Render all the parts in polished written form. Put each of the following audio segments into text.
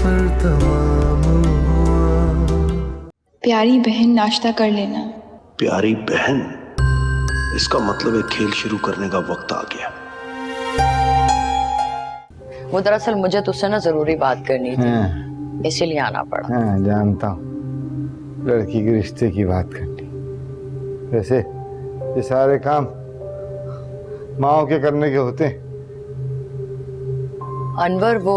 सफर तमाम हुआ। प्यारी बहन नाश्ता कर लेना। प्यारी बहन, इसका मतलब है खेल शुरू करने का वक्त आ गया। वो दरअसल मुझे तुझसे ना जरूरी बात करनी थी, इसीलिए आना पड़ा। हाँ, जानता हूँ, लड़की के रिश्ते की बात करनी। वैसे ये सारे काम माओ के करने के होते हैं। अनवर, वो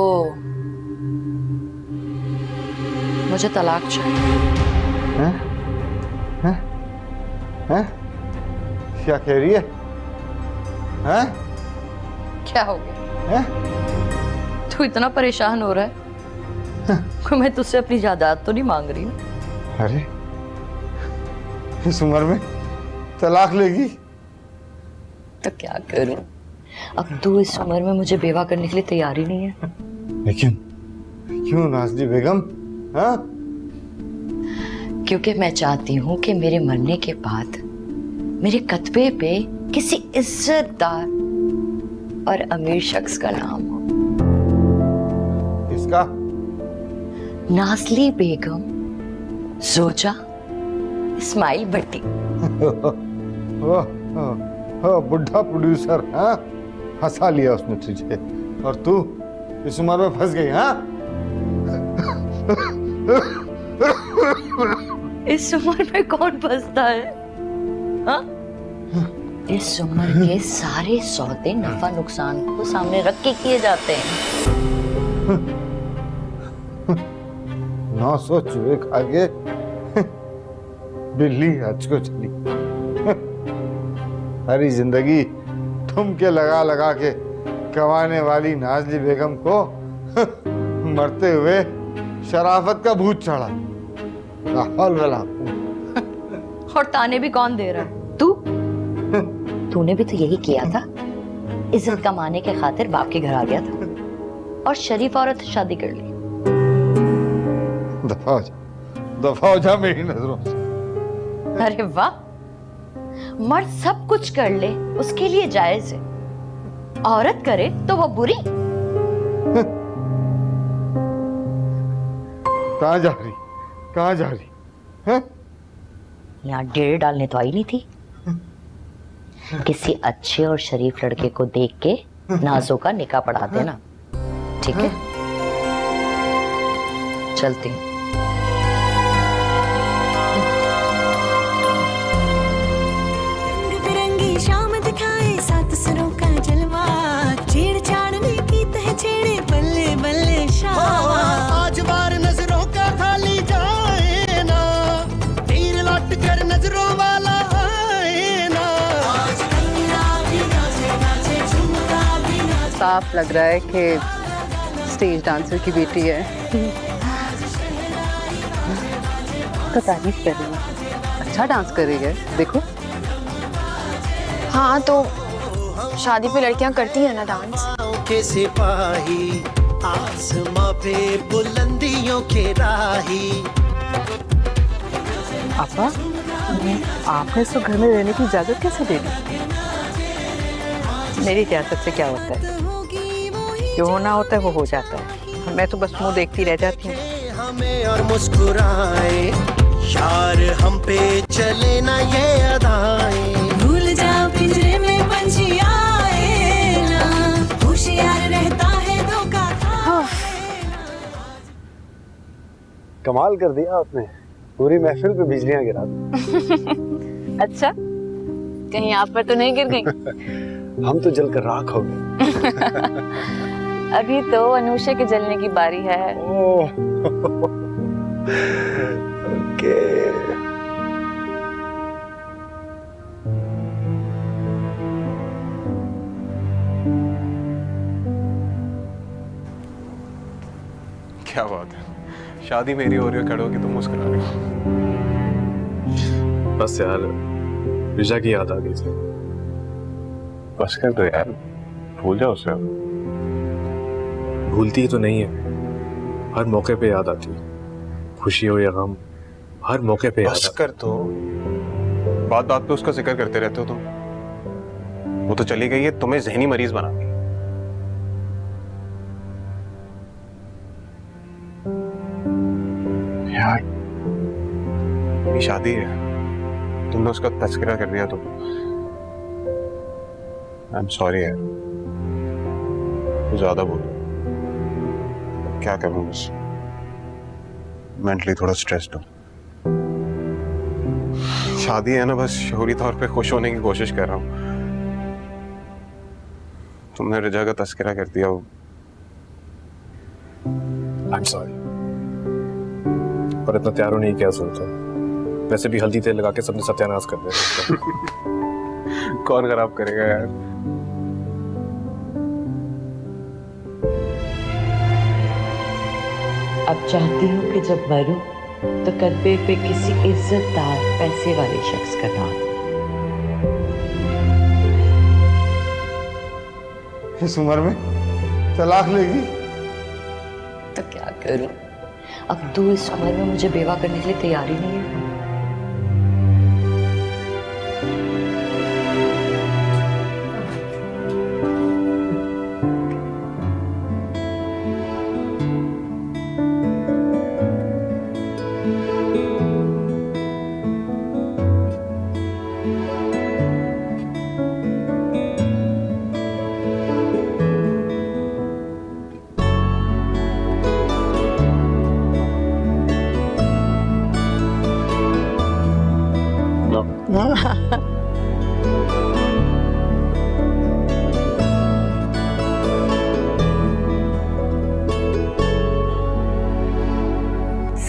मुझे तलाक चाहिए। हैं? हैं? हैं? क्या कह रही है? हैं? क्या हो गया? हैं? तू इतना परेशान हो रहा है? कोई मैं तुझसे अपनी जायदाद तो नहीं मांग रही ना? अरे इस उम्र में तलाक लेगी? तो क्या करूं? अब तू इस उम्र में मुझे बेवा करने के लिए तैयार ही नहीं है। लेकिन क्यों नाज़ली बेगम? हाँ? क्योंकि मैं चाहती हूँ कि मेरे मरने के बाद मेरे कत्बे पे किसी इज्जतदार और अमीर शख्स का नाम हो। किसका? नाज़ली बेगम, जोजा, इस्माइल भट्टी। बुढ़ा प्रोड्यूसर, हाँ? हंसा लिया उसने तुझे, और तू इस उम्र में फंस गई, हाँ? इस उम्र में कौन फंसता है? हाँ? इस उम्र के सारे सौदे नफा नुकसान को सामने रख के किए जाते हैं। 900 चूहे खा के बिल्ली हज को चली। सारी जिंदगी ठुमके लगा लगा के कमाने वाली नाज़ली बेगम को मरते हुए शराफत का भूत चढ़ा। और ताने भी कौन दे रहा है? तूने भी तो यही किया था। इज्जत कमाने के खातिर बाप के घर आ गया था और शरीफ औरत से शादी कर ली। दफा हो जा मेरी नजरों से। अरे वाह, मर्द सब कुछ कर ले उसके लिए जायज है, औरत करे तो वो बुरी। कहाँ जा रही? कहाँ जा रही है? यहाँ डेढ़ डालने तो आई नहीं थी। किसी अच्छे और शरीफ लड़के को देख के नाजों का निकाह पढ़ा देना, ठीक है? चलती हूँ। रंग-बिरंगी शाम दिखाए सात सुरों का जलवा, छेड़छाड़ में की तह छेड़े बल्ले बल्ले शाम। आज बार नजरों का खाली जाए ना, तीर लट कर नजरों वाला आए ना। साफ लग रहा है कि स्टेज डांसर की बेटी है। तो तारीफ कर रही है, अच्छा डांस कर रही है, देखो। हाँ, तो शादी पे लड़कियां करती है ना डांस। के सिपाही आसमां पे बुलंदियों के राही। आपा, आपने इसको घर में रहने की इजाजत कैसे दे दी? मेरी इजाजत से क्या होता है? जो होना होता है वो हो जाता है। मैं तो बस मुंह देखती रह जाती हूँ। हमें और मुस्कुराए यार, हम पे चले ना ये अदाएं। भूल जा पिंजरे में पंछी आए ना, होशियार रहता है धोखा खाए। कमाल कर दिया आपने, पूरी महफिल पे बिजलियां गिरा दी। अच्छा, कहीं आप पर तो नहीं गिर गई? हम तो जलकर राख हो गए। अभी तो अनुषा के जलने की बारी है। ओके। क्या बात है, शादी मेरी हो रही है, खड़े होके तुम मुस्कुरा रहे हो। बस यार, रिजा की याद आ गई थी। बस कर दो यार, भूल जाओ उसे। भूलती तो नहीं है, हर मौके पे याद आती है, खुशी हो या गम, हर मौके पे याद बस कर दो, बात बात पे उसका जिक्र करते रहते हो तुम। वो तो चली गई है, तुम्हें ज़हनी मरीज बना दी। यार मेरी शादी है, तुमने उसका तस्करा कर दिया तो आई एम सॉरी यार, ज्यादा बोल रहा हूं। क्या करूं, बस मेंटली थोड़ा स्ट्रेस्ड हूं। शादी है ना, बस शहूरी तौर पे खुश होने की कोशिश कर रहा हूं। तुमने रिजा का तस्करा कर दिया। आई एम सॉरी, पर इतना तैयार होने की क्या जरूरत है? वैसे भी हल्दी तेल लगा के सबने सत्यानाश कर दिया। कौन खराब करेगा यार? अब चाहती हूँ कि जब मरूं तो कदबे पे किसी इज्जतदार पैसे वाले शख्स का नाम। इस उम्र में तलाक लेगी? तो क्या करूं? अब तू इस उम्र में मुझे बेवा करने के लिए तैयार ही नहीं है।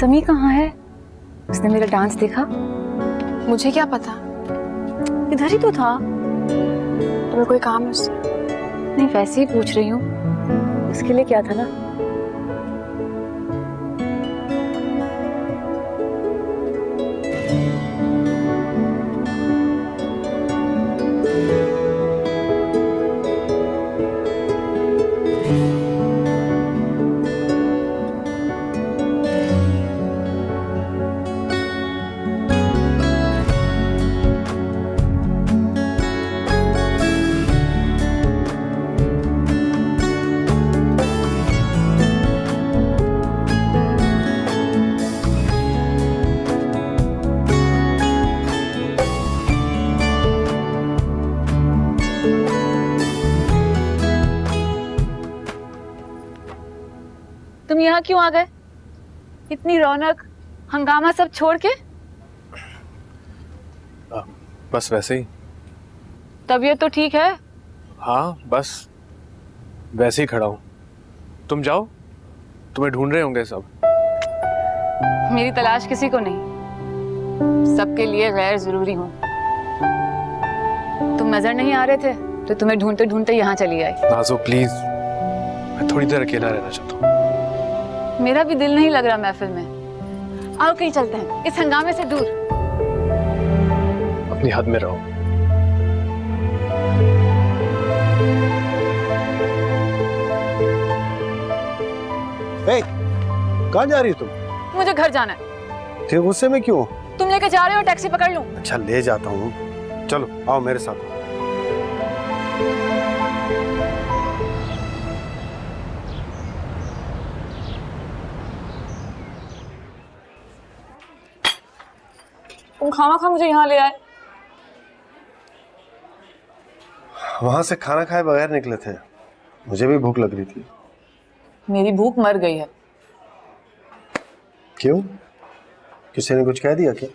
समी कहाँ है? उसने मेरा डांस देखा? मुझे क्या पता, इधर ही तो था। तुम्हें कोई काम है उससे? नहीं, वैसे ही पूछ रही हूँ, उसके लिए क्या था ना। तुम यहाँ क्यों आ गए? इतनी रौनक हंगामा सब छोड़ के? बस वैसे ही। तबीयत तो ठीक है? हाँ बस वैसे ही खड़ा हूँ। तुम जाओ, तुम्हें ढूंढ रहे होंगे सब। मेरी तलाश किसी को नहीं, सबके लिए गैर जरूरी हूँ। तुम नजर नहीं आ रहे थे तो तुम्हें ढूंढते ढूंढते यहाँ चली आई। नाज़ो प्लीज, मैं थोड़ी देर अकेला रहना चाहता हूँ। मेरा भी दिल नहीं लग रहा महफिल में। आओ कहीं चलते हैं, इस हंगामे से दूर। अपनी हद में रहो। कहाँ जा रही हो तुम? मुझे घर जाना है। थे गुस्से में क्यों? तुम लेके जा रहे हो, टैक्सी पकड़ लूं? अच्छा ले जाता हूँ, चलो आओ मेरे साथ। तुम खामा मुझे यहाँ ले आए। वहां से खाना खाए बगैर निकले थे, मुझे भी भूख लग रही थी। मेरी भूख मर गई है। क्यों? किसी ने कुछ कह दिया क्या?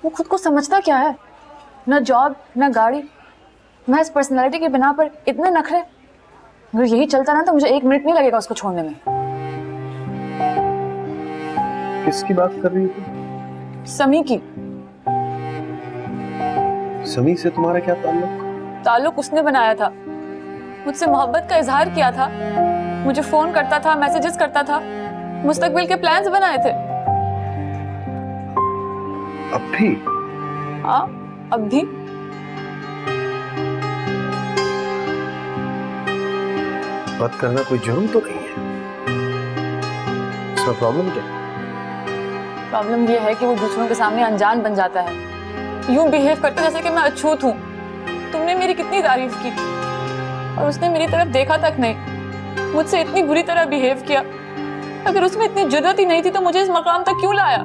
वो खुद को समझता क्या है? ना जॉब ना गाड़ी, महज पर्सनालिटी की बिना पर इतने नखरे। अगर यही चलता ना तो मुझे 1 मिनट नहीं लगेगा उसको छोड़ने में। किसकी बात कर रही हो? समी की। समी से तुम्हारा क्या ताल्लुक? ताल्लुक उसने बनाया था, मुझसे मोहब्बत का इजहार किया था, मुझे फोन करता था, मैसेजेस करता था, मुस्तकबिल के प्लान्स बनाए थे। अब भी? हाँ अब भी। बात करना कोई जुर्म तो नहीं है, इसमें प्रॉब्लम क्या? प्रॉब्लम ये है कि वो दूसरों के सामने अनजान बन जाता है, यूं बिहेव करता जैसे कि मैं अछूत हूँ। तुमने मेरी कितनी तारीफ की और उसने मेरी तरफ देखा तक नहीं, मुझसे इतनी बुरी तरह बिहेव किया। अगर उसमें इतनी जुर्रत ही नहीं थी तो मुझे इस मकाम तक क्यों लाया?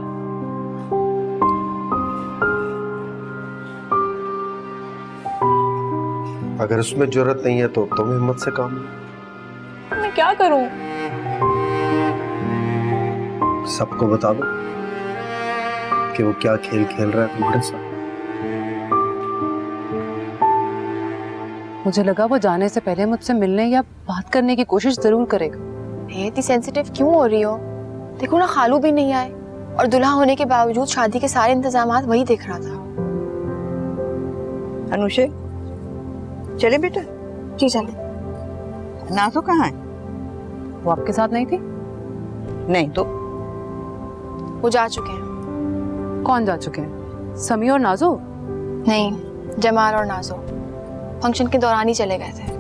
अगर उसमें जरूरत नहीं है तो तुम हिम्मत से काम लो। मैं क्या करूं? सबको बता दो कि वो क्या खेल खेल रहा है तुम्हारे साथ। मुझे लगा वो जाने से पहले मुझसे मिलने या बात करने की कोशिश जरूर करेगा। इतनी सेंसिटिव क्यों हो रही हो? देखो ना, खालू भी नहीं आए और दुल्हा होने के बावजूद शादी के सारे इंतजामात वही देख रहा था। अनुषे, चले बेटा। जी चले। नाजो कहाँ है? वो आपके साथ नहीं थी? नहीं तो वो जा चुके हैं। कौन जा चुके हैं? समी और नाजो? नहीं, जमाल और नाजो फंक्शन के दौरान ही चले गए थे।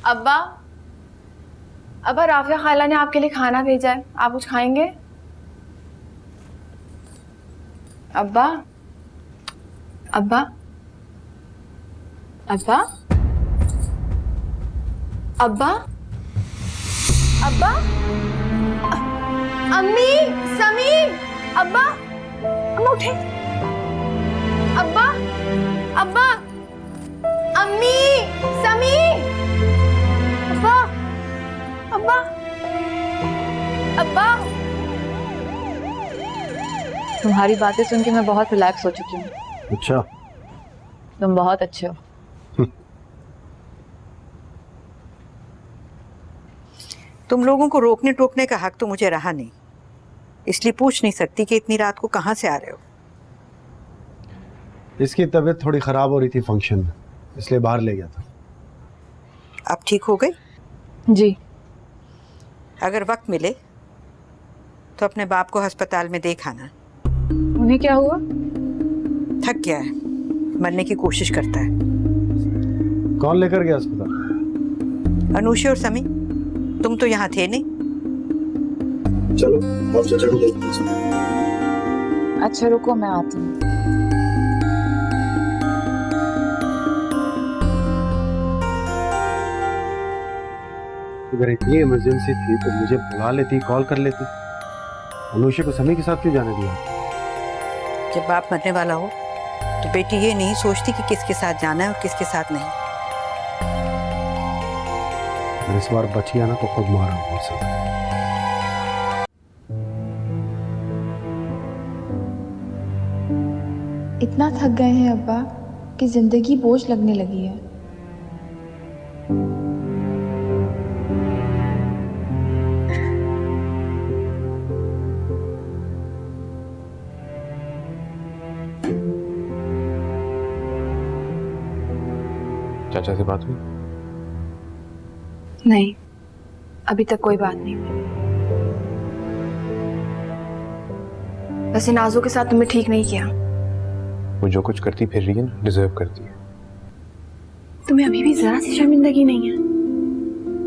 अब्बा, अब्बा राफिया खाला ने आपके लिए खाना भेजा है, आप कुछ खाएंगे? अब्बा, अब्बा, अब्बा, अब्बा, अब्बा, अम्मी, समीर, अब्बा, अम्मा उठे। अब्बा, अब्बा, अम्मी, समीर, अब्बा, अब्बा, अब्बा। तुम्हारी बातें सुन के मैं बहुत रिलैक्स हो चुकी हूँ। अच्छा, तुम बहुत अच्छे हो। तुम लोगों को रोकने टोकने का हक तो मुझे रहा नहीं, इसलिए पूछ नहीं सकती कि इतनी रात को कहाँ से आ रहे हो। इसकी तबीयत थोड़ी खराब हो रही थी फंक्शन में, इसलिए बाहर ले गया था। अब ठीक हो गई? जी। अगर वक्त मिले तो अपने बाप को अस्पताल में देखाना। उन्हें क्या हुआ? थक गया है, मरने की कोशिश करता है। कौन लेकर गया अस्पताल? अनुषे और समी, तुम तो यहाँ थे नहीं। चलो और चाचा को देखते हैं। अच्छा रुको, मैं आती हूँ। अगर इतनी इमरजेंसी थी तो मुझे बुला लेती, कॉल कर लेती। अनुषा को समी के साथ क्यों जाने दिया? जब बाप मरने वाला हो तो बेटी ये नहीं सोचती कि किसके साथ जाना है और किसके साथ नहीं। अगर इस बार बच गया ना तो खुद मारा मुझसे। इतना थक गए हैं अब्बा कि जिंदगी बोझ लगने लगी है। चाचा से बात हुई? नहीं, अभी तक कोई बात नहीं हुई। वैसे नाजो के साथ तुमने ठीक नहीं किया। वो जो कुछ करती फिर रही है ना, डिजर्व करती है। तुम्हें अभी भी जरा सी शर्मिंदगी नहीं है?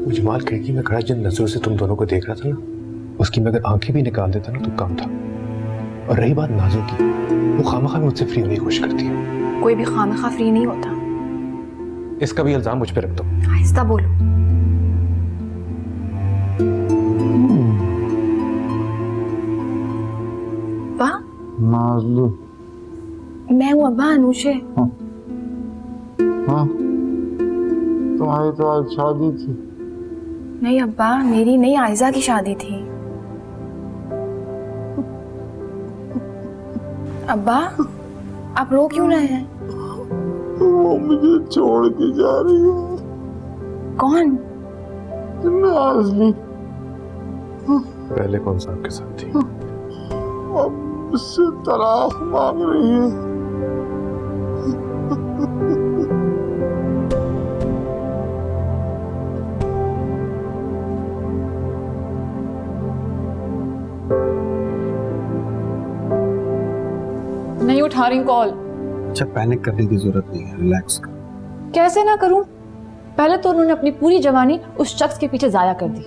वो जमाल खिड़की में खड़ा जिन नजरों से तुम दोनों को देख रहा था ना, उसकी मैं अगर आंखें भी निकाल देता ना तो कम था। और रही बात नाजो की, वो खामखा मुझसे फ्री होने की कोशिश करती है। कोई भी खामखा फ्री नहीं होता। इसका भी इल्जाम मुझ पे रख दो। आहिस्ता बोलो। अब्बा, नाज़लू, मैं हूँ अब्बा, अनुषे। हाँ, तुम्हारी तो आज शादी थी। नहीं अब्बा, मेरी नहीं, आयजा की शादी थी। अब्बा, आप रो क्यों रहे हैं? वो मुझे छोड़ के जा रही है। कौन? नाज़लू। पहले कौन सा आपके साथ थी? अब मुझसे तलाक मांग रही है। नहीं उठा रही कॉल। अच्छा, पैनिक करने की जरूरत नहीं है, रिलैक्स कर। कैसे ना करूं? पहले तो उन्होंने अपनी पूरी जवानी उस शख्स के पीछे जाया कर दी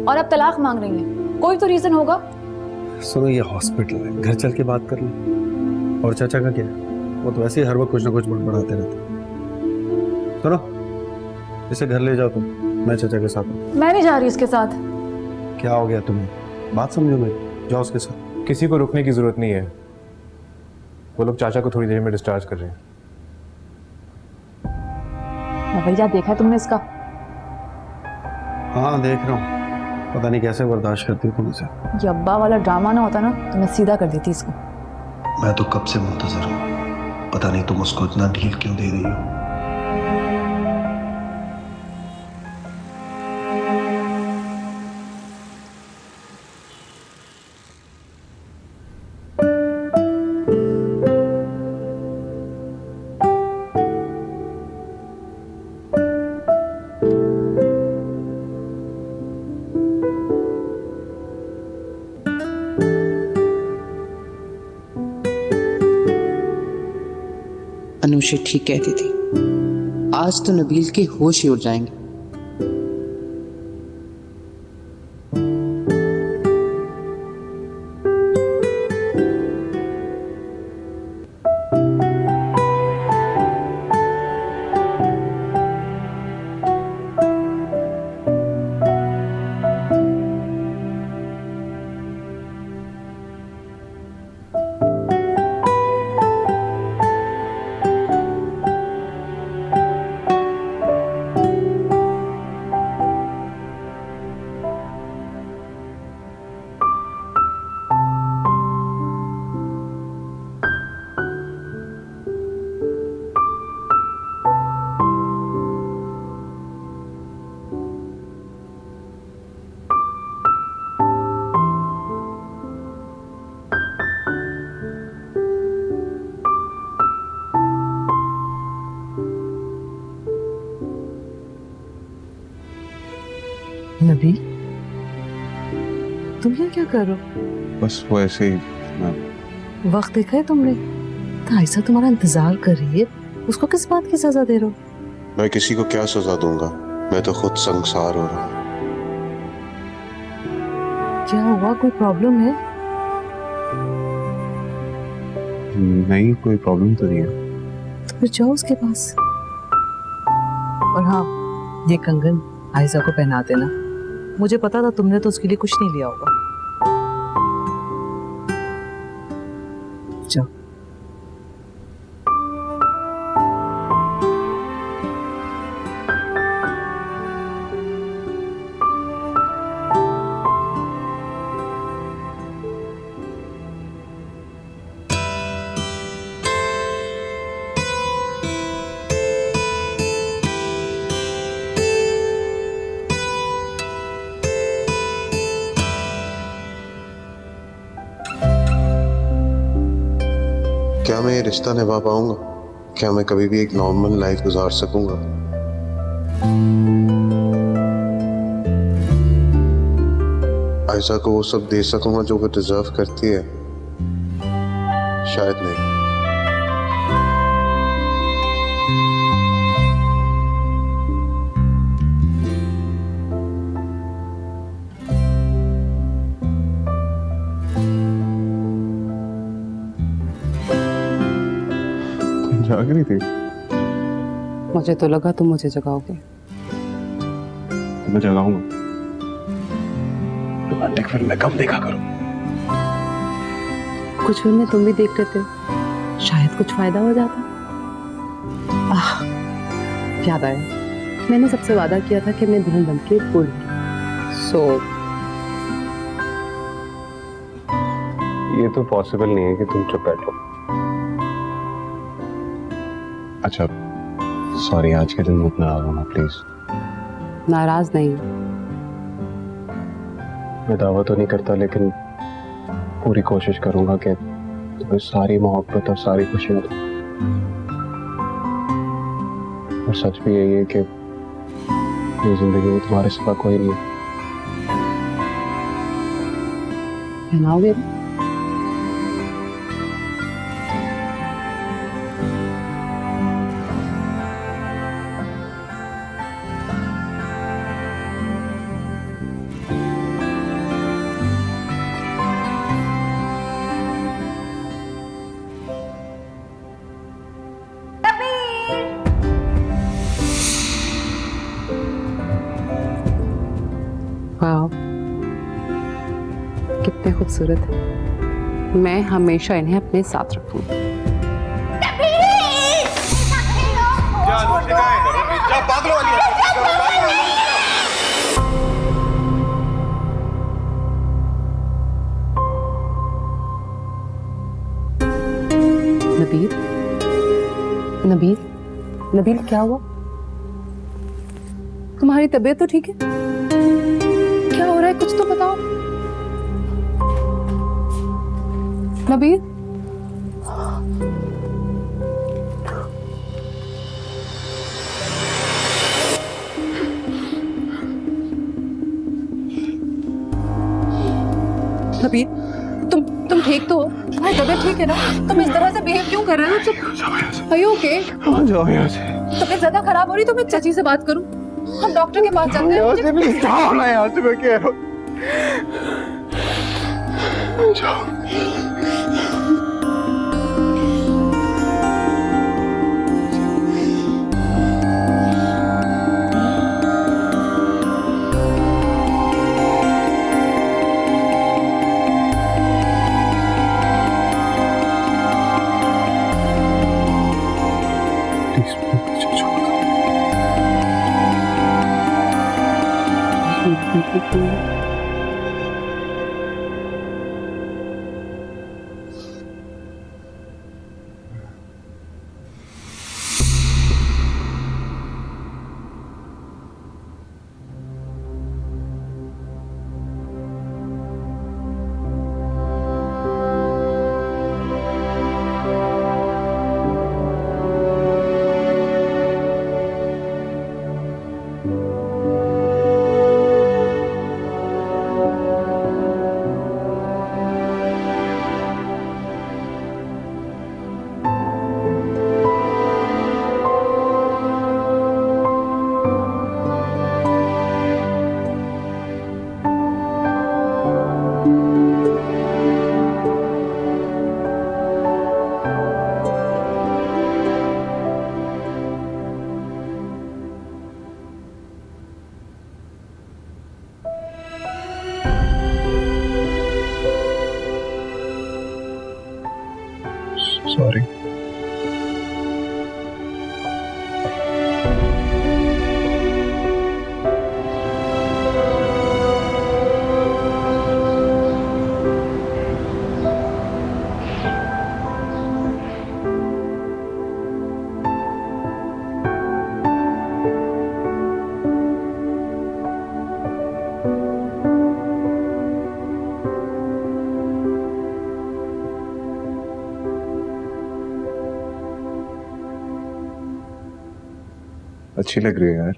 और अब तलाक मांग रही हैं। कोई तो रीजन होगा। सुनो, ये हॉस्पिटल है, घर चल के बात कर ले। और चाचा का क्या? वो तो वैसे ही हर वक्त कुछ ना कुछ बड़बड़ाते रहते। सुनो, इसे घर ले जाओ तुम, मैं चाचा के साथ हूँ। मैं नहीं जा रही उसके साथ। क्या हो गया तुम्हें? बात समझो मेरी, जाओ उसके साथ। किसी को रुकने की जरूरत नहीं है, वो लोग चाचा को थोड़ी देर में डिस्चार्ज कर रहे हैं। भैया देखा है तुमने इसका? हाँ देख रहा हूँ, पता नहीं कैसे बर्दाश्त करती हूँ तुम इसे। ये अब्बा वाला ड्रामा ना होता ना तो मैं सीधा कर देती इसको। मैं तो कब से मुंतजर हूँ, पता नहीं तुम उसको इतना ढील क्यों दे रही हो। अनुषा ठीक कहती थी, आज तो नबील के होश ही उड़ जाएंगे। नबील, तुम यहाँ क्या कर रहे हो? बस वो ऐसे ही। वक्त देखा है तुमने? आयशा तुम्हारा इंतजार कर रही है, उसको किस बात की सजा दे रहे हो? मैं किसी को क्या सजा दूंगा, मैं तो खुद संसार हो रहा हूँ। क्या हुआ, कोई प्रॉब्लम है? नहीं, कोई प्रॉब्लम तो नहीं है। तो फिर जाओ उसके पास। और हाँ, ये कंगन आयशा को पहना देना। मुझे पता था तुमने तो उसके लिए कुछ नहीं लिया होगा। जाओ। क्या मैं ये रिश्ता निभा पाऊंगा? क्या मैं कभी भी एक नॉर्मल लाइफ गुजार सकूंगा? आयशा को वो सब दे सकूंगा जो वो डिजर्व करती है? शायद नहीं। जाग रही थी? मुझे तो लगा तुम मुझे जगाओगे। तो मैं जगाऊंगा। रोमांटिक फिल्म में कम देखा करो। कुछ फिल्में तुम भी देख लेते, शायद कुछ फायदा हो जाता। याद आया, मैंने सबसे वादा किया था कि मैं दुल्हन बनके बोलूंगी। ये तो पॉसिबल नहीं है कि तुम चुप बैठो। अच्छा, सॉरी, आज के दिन मूड में आ रहा प्लीज। नाराज नहीं। मैं दावा तो नहीं करता, लेकिन पूरी कोशिश करूंगा कि तुम्हें सारी मोहब्बत और सारी खुशियां दूं। और सच भी यही है कि मेरी जिंदगी में तुम्हारे सिवा कोई नहीं है। पहनाओगे? खूबसूरत है। मैं हमेशा इन्हें अपने साथ रखूंगी। नबील, नबील, नबील क्या हुआ? तुम्हारी तबीयत तो ठीक है? क्या हो रहा है, कुछ तो बताओ। नबील, नबील, तुम ठीक तो हो? तुम्हारी तबीयत ठीक है ना? तुम इस तरह से बिहेव क्यों कर रहे हो? तुम Are you okay? जाओ यहाँ से। तबीयत ज्यादा खराब हो रही तो मैं चाची से बात करूं? हम डॉक्टर के पास चलते हैं। मुझे जाओ ना यहाँ से, मैं कह रहा हूँ। जाओ। Sorry. अच्छी लग रही है यार।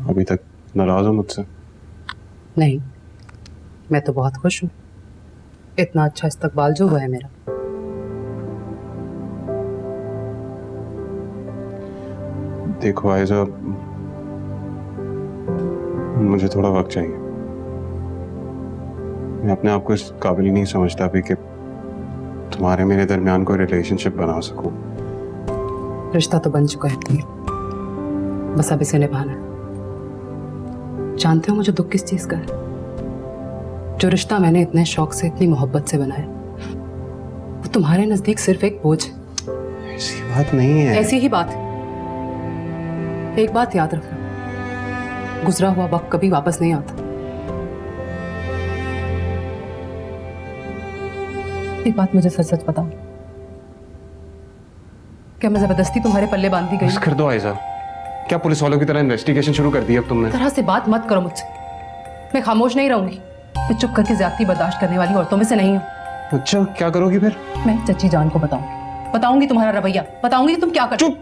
अभी तक नाराज हो मुझसे? नहीं, मैं तो बहुत खुश हूँ। इतना अच्छा इस्तकबाल जो हुआ है मेरा। देखो आयजा, मुझे थोड़ा वक्त चाहिए। मैं अपने आप को इस काबिल नहीं समझता अभी कि तुम्हारे मेरे दरमियान कोई रिलेशनशिप बना सकूं। रिश्ता तो बन चुका है, बस अब इसे निभाना है। जानते हो मुझे दुख किस चीज का है? जो रिश्ता मैंने इतने शौक से, इतनी मोहब्बत से बनाया, वो तुम्हारे नजदीक सिर्फ एक बोझ है। ऐसी बात नहीं है। ऐसी ही बात है। एक बात याद रखना, गुजरा हुआ वक्त कभी वापस नहीं आता। एक बात मुझे सच सच बताओ, क्या मैं जबरदस्ती तुम्हारे पल्ले बांध दी गई? बस कर दो आयजा। क्या पुलिस वालों की तरह इन्वेस्टिगेशन शुरू कर दी अब तुमने? तरह से बात मत करो मुझसे। मैं खामोश नहीं रहूंगी। मैं चुप करके ज्यादती बर्दाश्त करने वाली औरतों में से नहीं हूँ। अच्छा, क्या करोगी फिर? मैं चच्ची जान को बताऊंगी तुम्हारा रवैया, बताऊंगी कि तुम क्या कर। चुप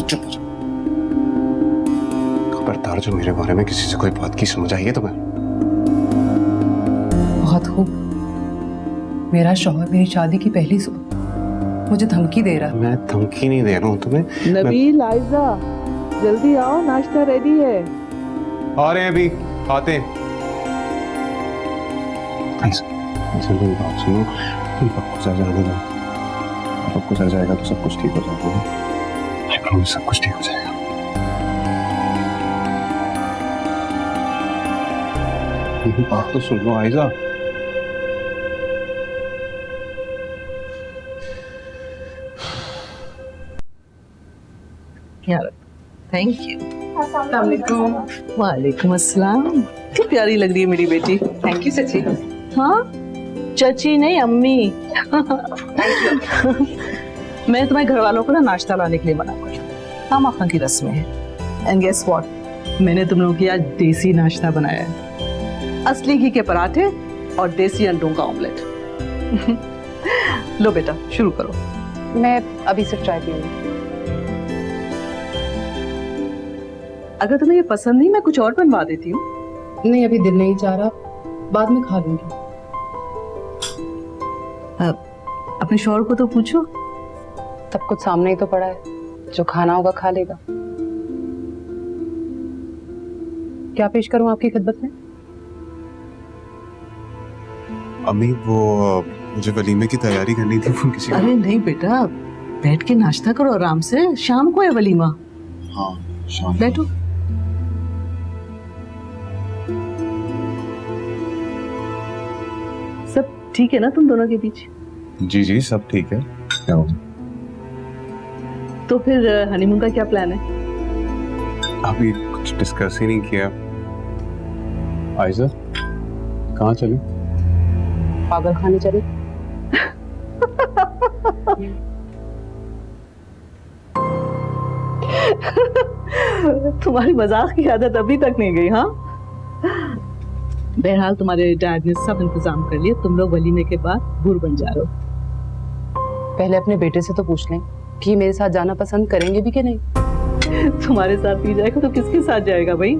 चुप। खबरदार, जो मेरे बारे में किसी से कोई बात की समझ आई है तुम्हें? बहुत खूब। मेरा शौहर मेरी शादी की पहली सुबह मुझे धमकी दे रहा है। मैं धमकी नहीं दे रहा हूँ तुम्हें। नबील, आयजा, जल्दी आओ, नाश्ता रेडी है। आ रहे हैं, अभी आते हैं। मेरी बात सुनो, दीपक को सर जाने दो। दीपक को सर जाएगा तो सब कुछ ठीक हो जाएगा। प्रॉमिस सब कुछ ठीक हो जाएगा। मेरी बात तो सुन लो आयजा। यार थैंक यू। वालेकुम अस्सलाम। कितनी प्यारी लग रही है मेरी बेटी। थैंक यू सची। हाँ चची नहीं अम्मी। मैं तुम्हारे घर वालों को ना नाश्ता लाने के लिए मना कर, खामा खां की रस्में है। एंड गेस व्हाट, मैंने तुम लोगों के आज देसी नाश्ता बनाया है। असली घी के पराठे और देसी अंडों का ऑमलेट। लो बेटा शुरू करो। मैं अभी सिर्फ चाय पीऊंगी। अगर तुम्हें ये पसंद नहीं मैं कुछ और बनवा देती हूँ। नहीं अभी दिल नहीं चाह रहा, बाद में खा लूंगी। अपने शौहर को तो पूछो। सब कुछ सामने ही तो पड़ा है, जो खाना होगा खा लेगा। क्या पेश करूं आपकी खिदमत में? अम्मी वो मुझे वलीमे की तैयारी करनी थी, फोन किसी को। अरे नहीं बेटा, बैठ के नाश्ता करो आराम से, शाम को है वलीमा। हाँ शाम। बैठो। सब ठीक है ना तुम दोनों के बीच? जी जी सब ठीक है। क्या हो? तो फिर हनीमून का क्या प्लान है? अभी कुछ डिस्कस ही नहीं किया। आयजा कहाँ चले? पागल खाने चले। तुम्हारी मजाक की आदत अभी तक नहीं गई। हाँ बहरहाल तुम्हारे डैड ने सब इंतजाम कर लिया, तुम लोग वलीमे के बाद बुर बन जा रहे हो। पहले अपने बेटे से तो पूछ लें कि मेरे साथ जाना पसंद करेंगे भी कि नहीं। तुम्हारे साथ नहीं जाएगा तो किसके साथ जाएगा भाई?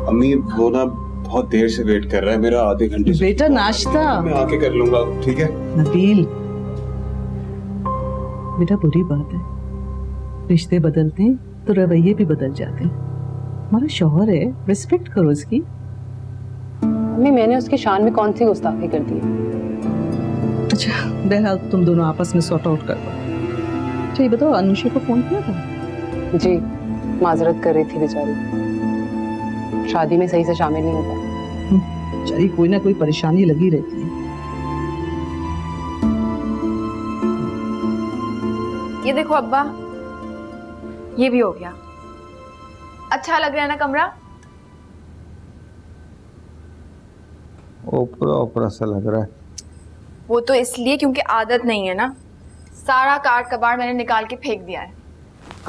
अम्मी वो ना बहुत देर से वेट कर रहा है मेरा, आधे घंटे से। बेटा नाश्ता मैं आके कर लूंगा, ठीक है? नबील बेटा बुरी बात है, रिश्ते बदलते हैं तो रवैये भी बदल जाते हैं। हमारा शौहर है, रिस्पेक्ट करो उसकी। मम्मी मैंने उसकी शान में कौन सी गुस्ताखी कर दी है? अच्छा बहरहाल तुम दोनों आपस में सॉर्ट आउट कर लो। अच्छा ये बताओ अनुषा को फोन किया था? जी माजरत कर रही थी बेचारी, शादी में सही से शामिल नहीं होता। बेचारी कोई ना कोई परेशानी लगी रहती है। ये देखो अब्बा, ये भी हो गया। अच्छा लग रहा है ना कमरा? ओपरा ओपरा सा लग रहा है। वो तो इसलिए क्योंकि आदत नहीं है ना। सारा काट कबाड़ मैंने निकाल के फेंक दिया है।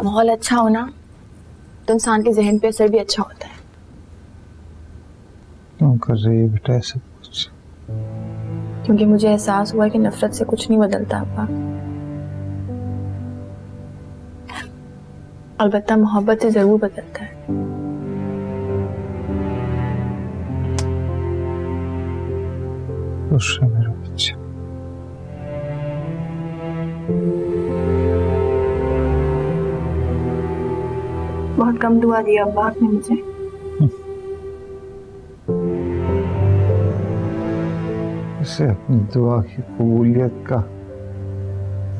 माहौल अच्छा हो ना तो इंसान के जहन पे असर भी अच्छा होता है। क्यों कर रही है बेटा ऐसा कुछ? क्योंकि मुझे एहसास हुआ कि नफरत से कुछ नहीं बदलता अब्बा, अलबत्ता मोहब्बत से जरूर बदलता है। खुश है मेरा बच्चा। बहुत कम दुआ दी अब्बा आपने मुझे। इसे अपनी दुआ की कबूलियत का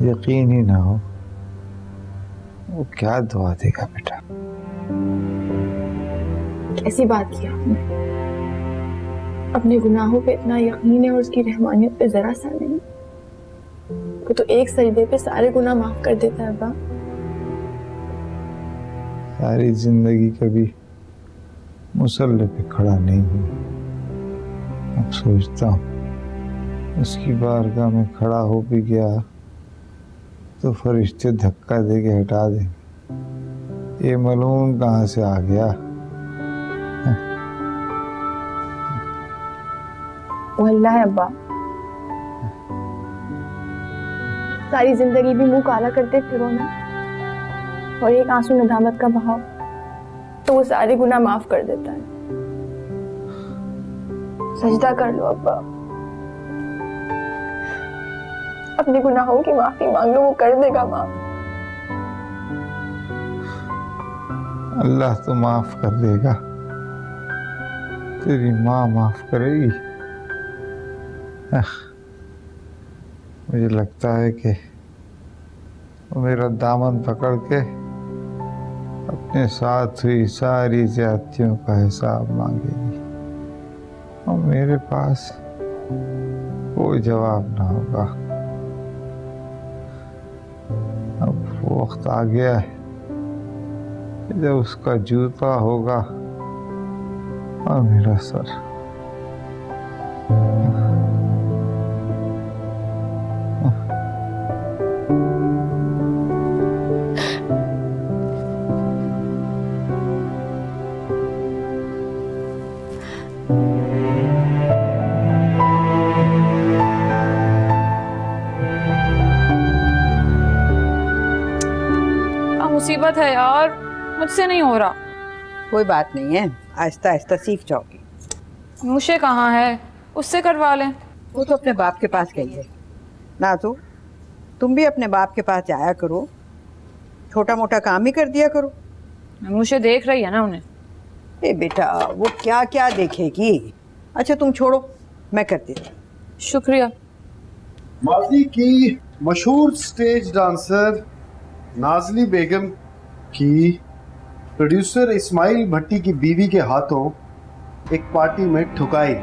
यकीन ही ना हो, वो क्या दुआ देगा बेटा? कैसी बात की आपने? अपने गुनाहों पे इतना यकीन है और उसकी रहमानियत पे जरा सा नहीं। वो तो एक सजदे पे सारे गुनाह माफ कर देता है अब्बा। सारी जिंदगी कभी मुसल्ले पे खड़ा नहीं हुई। अब सोचता हूँ उसकी बारगाह में खड़ा हो भी गया तो फरिश्ते धक्का दे के हटा देंगे। ये मलून कहाँ से आ गया? वल्लाह है अब्बा, सारी जिंदगी भी मुंह काला करते फिरो ना और एक आंसू नदामत का बहाव तो वो सारे गुनाह माफ कर देता है। सजदा कर लो अब्बा, अपने गुनाहों की माफी मांग लो, वो कर देगा माफ। अल्लाह तो माफ कर देगा, तेरी माँ माफ करेगी। मुझे लगता है कि वो मेरा दामन पकड़ के अपने साथ हुई सारी ज्यादतियों का हिसाब मांगेगी और मेरे पास कोई जवाब ना होगा। अब वो वक्त आ गया है जब उसका जूता होगा और मेरा सर। मुसीबत है यार, मुझसे नहीं हो रहा। कोई बात नहीं है, आहिस्ता आहिस्ता सीख जाओगी। मुझे कहाँ है, उससे करवा लें। वो तो अपने बाप के पास गई है। नाज़ो, तुम भी अपने बाप के पास जाया करो, छोटा मोटा काम ही कर दिया करो। मुझे देख रही है ना उन्हें। ए बेटा, वो क्या क्या देखेगी। अच्छा तुम छोड़ो, मैं कर देती हूँ। शुक्रिया। माजी की मशहूर स्टेज डांसर नाजली बेगम की प्रोड्यूसर इस्माइल भट्टी की बीवी के हाथों एक पार्टी में ठुकाई।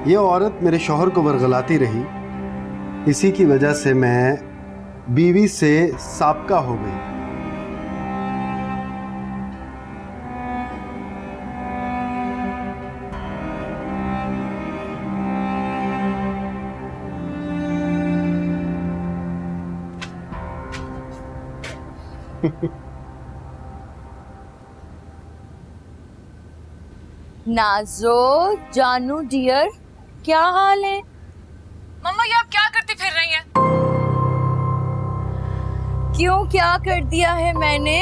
ये औरत मेरे शौहर को वरगलाती रही, इसी की वजह से मैं बीवी से साबका हो गई। नाज़ो, जानू डियर, क्या हाल है? मम्मा ये आप क्या करती फिर रही हैं? क्यों, क्या कर दिया है मैंने?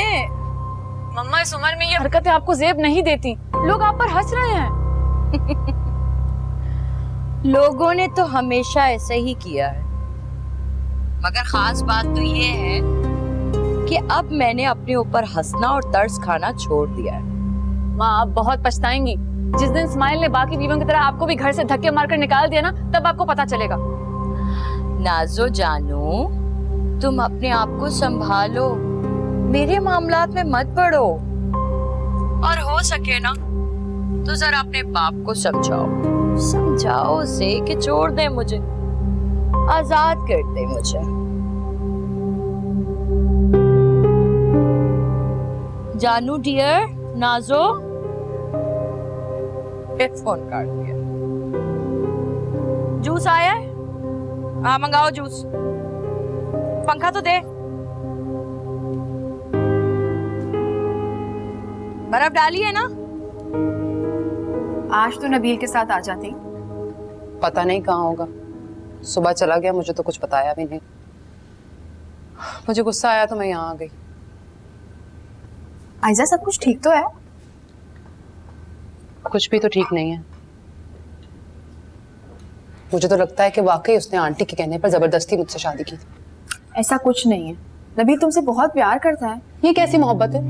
मम्मा इस उम्र में ये हरकतें आपको जेब नहीं देती। लोग आप पर हंस रहे हैं। लोगों ने तो हमेशा ऐसे ही किया है, मगर खास बात तो ये है कि अब मैंने अपने ऊपर हंसना और तरस खाना छोड़ दिया है। माँ आप बहुत पछताएंगी। जिस दिन इस्माइल ने बाकी बीवियों की तरह आपको भी घर से धक्के मारकर निकाल दिया ना, तब आपको पता चलेगा। नाज़ो जानू, तुम अपने आप को संभालो, मेरे मामलात में मत पड़ो, और हो सके ना तो जरा अपने बाप को समझाओ उसे कि छोड़ दे मुझे, आजाद कर दे मुझे। जानू डियर, नाज़ो फोन काट दिया। जूस आया है? हाँ मंगाओ जूस। पंखा तो दे। बर्फ डाली है ना? आज तो नबील के साथ आ जाती। पता नहीं कहाँ होगा, सुबह चला गया, मुझे तो कुछ बताया भी नहीं। मुझे गुस्सा आया तो मैं यहाँ आ गई। आयजा सब कुछ ठीक तो है? कुछ भी तो ठीक नहीं है। मुझे तो लगता है कि वाकई उसने आंटी के कहने पर जबरदस्ती मुझसे शादी की। ऐसा कुछ नहीं है, नबील तुमसे बहुत प्यार करता है। ये कैसी मोहब्बत है?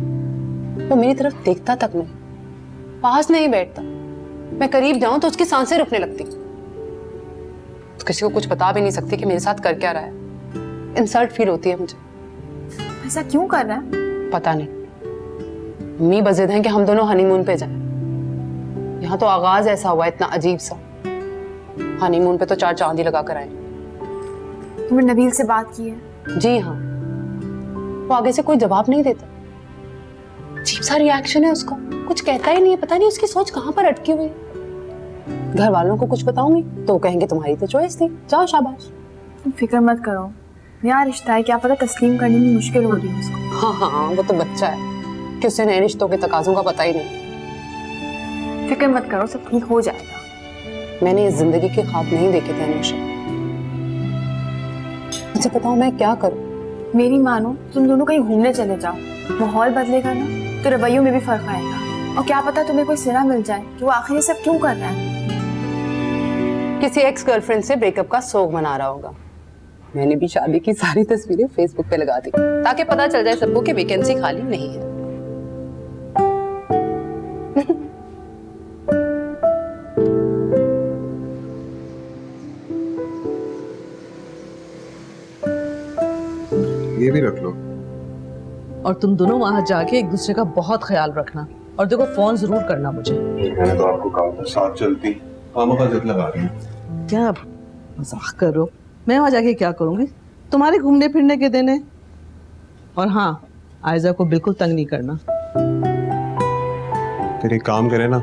वो मेरी तरफ देखता तक नहीं, पास नहीं बैठता। मैं करीब जाऊं तो उसकी सांसें रुकने लगती। तो किसी को कुछ बता भी नहीं सकती कि मेरे साथ कर क्या रहा है। इंसल्ट फील होती है मुझे। ऐसा क्यों कर रहा है? पता नहीं। मम्मी बज़िद हैं कि हम दोनों हनीमून पे जाएं। यहाँ तो आगाज ऐसा हुआ इतना अजीब सा। हनीमून पे तो 4 चांदी लगा कर आए। तुमने नबील से बात की है? जी हाँ, वो आगे से कोई जवाब नहीं देता। अजीब सा रिएक्शन है उसका, कुछ कहता ही नहीं है। पता नहीं उसकी सोच कहाँ पर अटकी हुई है। घर वालों को कुछ बताऊंगी तो कहेंगे तुम्हारी तो चॉइस थी, जाओ शाबाश। तुम फिक्र मत करो, नया रिश्ता है, क्या पता तस्लीम करने में मुश्किल हो रही है उसको। हाँ, वो तो बच्चा है कि उसे नए रिश्तों के तकाजों का पता ही नहीं। फिक्र मत करो, सब ठीक हो जाएगा। मैंने इस जिंदगी के ख्वाब नहीं देखे थे अनुषा। मुझे बताओ मैं क्या करूं? मेरी मानो तुम दोनों कहीं घूमने चले जाओ, माहौल बदलेगा ना तो रवैयों में भी फर्क आएगा। और क्या पता तुम्हें कोई सिरा मिल जाए कि वो आखिर ये सब क्यों कर रहा है। किसी एक्स गर्लफ्रेंड से ब्रेकअप का सोग मना रहा होगा। मैंने भी शादी की सारी तस्वीरें फेसबुक पे लगा दी ताकि पता चल जाए सबको कि वैकेंसी खाली नहीं है। ये भी रख लो। और तुम दोनों वहां जाके एक दूसरे का बहुत ख्याल रखना, और देखो फोन जरूर करना मुझे। मैंने तो आपको कहा था साथ चलती, मामा का जिद लगा रही हूँ। क्या मजाक कर रहे हो? मैं वहां जाके क्या करूंगी? तुम्हारे घूमने फिरने के दिन है। और हाँ, आयजा को बिल्कुल तंग नहीं करना। फिर एक काम करे ना,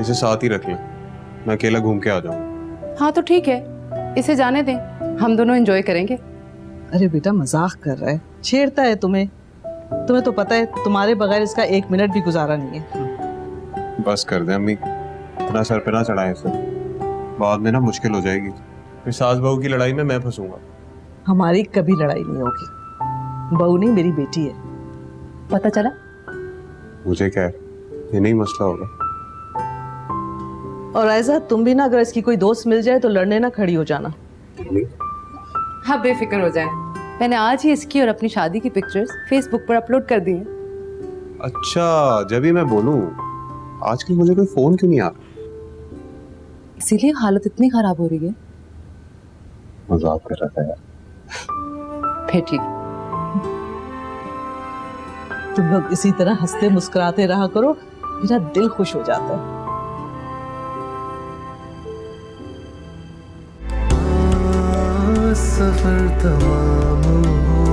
इसे साथ ही रख लें, मैं अकेला घूम के आ जाऊँ। हाँ तो ठीक है, इसे जाने दें, हम दोनों एंजॉय करेंगे। अरे बेटा मजाक कर रहा है, छेड़ता है तुम्हें। तुम्हें तो पता है तुम्हारे बगैर इसका 1 मिनट भी गुजारा नहीं है। बस कर दे अम्मी, इतना सर पे ना चढ़ाए इसे, बाद में ना मुश्किल हो जाएगी। फिर सास बहू की लड़ाई में मैं फंसूंगा। हमारी कभी लड़ाई नहीं होगी। बहू नहीं, मेरी बेटी है। पता चला? मुझे क्या है, ये नहीं मसला होगा। और ऐसा तुम भी ना, अगर इसकी कोई दोस्त मिल जाए तो लड़ने ना खड़ी हो जाना। हाँ बेफिक्र हो जाए, मैंने आज ही इसकी और अपनी शादी की पिक्चर्स फेसबुक पर अपलोड कर दी हैं। अच्छा, जब भी मैं बोलूं आजकल मुझे कोई फोन क्यों नहीं आ रहा? इसीलिए हालत इतनी खराब हो रही है। मजाक कर रहा था यार। फिर ठीक। तुम लोग इसी तरह हंसते मुस्कुराते रहा करो, मेरा दिल खुश हो जाता है। सफर तमाम हुआ।